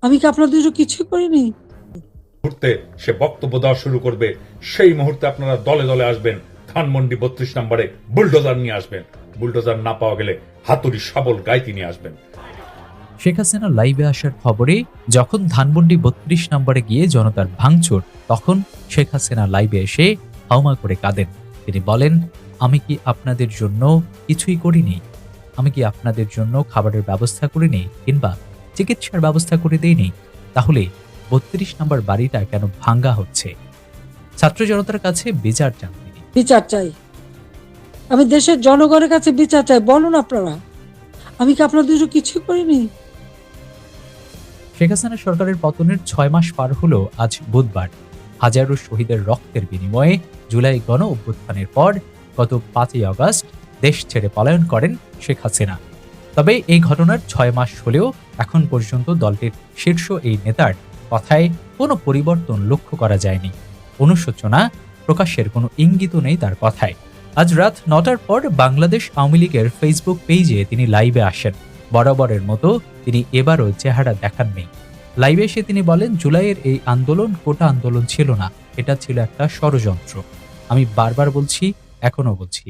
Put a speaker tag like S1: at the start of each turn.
S1: আমি কি আপনাদের জন্য কিছুই করিনি?
S2: মুহূর্তে সে বক্তব্য দেওয়া শুরু করবে, সেই মুহূর্তে আপনারা দলে দলে আসবেন, ধানমন্ডি 32 নম্বরে বুলডোজার নিয়ে আসবেন। বুলডোজার না পাওয়া গেলে হাতুড়ি শাবল গাইতি নিয়ে আসবেন।
S3: শেখ হাসিনা লাইভে আসার খবরে যখন ধানমন্ডি 32 নম্বরে গিয়ে জনতার ভাঙচুর, তখন শেখ হাসিনা লাইভে এসে হাউমা করে কাঁদেন। তিনি বলেন, আমি কি আপনাদের জন্য কিছুই করিনি? আমি কি আপনাদের জন্য খাবারের ব্যবস্থা করিনি কিংবা চিকিৎসার ব্যবস্থা করে দেইনি? তাহলে 32 নম্বর বাড়িটা কেন ভাঙ্গা হচ্ছে? ছাত্র জনতার কাছে বিচার চান তিনি।
S1: বিচার চাই, আমি দেশের জনগণের কাছে বিচার চাই। বলুন আপনারা, আমি কি আপনাদের জন্য কিছুই করিনি?
S3: শেখ হাসিনা সরকারের পতনের 6 মাস পার হলো আজ বুধবার। হাজারো শহীদের রক্তের বিনিময়ে জুলাই গণ অভ্যুত্থানের পর গত 5ই আগস্ট দেশ ছেড়ে পলায়ন করেন শেখ হাসিনা। তবে এই ঘটনার 6 মাস হলেও এখন পর্যন্ত দলটির শীর্ষ এই নেতার কথায় কোনো পরিবর্তন লক্ষ্য করা যায়নি। অনুশোচনা প্রকাশের কোনো ইঙ্গিতও নেই তার কথায়। আজ রাত 9টার পর বাংলাদেশ আওয়ামী লীগের ফেসবুক পেজে তিনি লাইভে আসেন। বরাবরের মতো তিনি এবারও চেহারা দেখাননি। লাইভে এসে তিনি বলেন, জুলাইয়ের এই আন্দোলন কোটা আন্দোলন ছিল না, এটা ছিল একটা ষড়যন্ত্র। আমি বারবার বলছি, এখনো বলছি,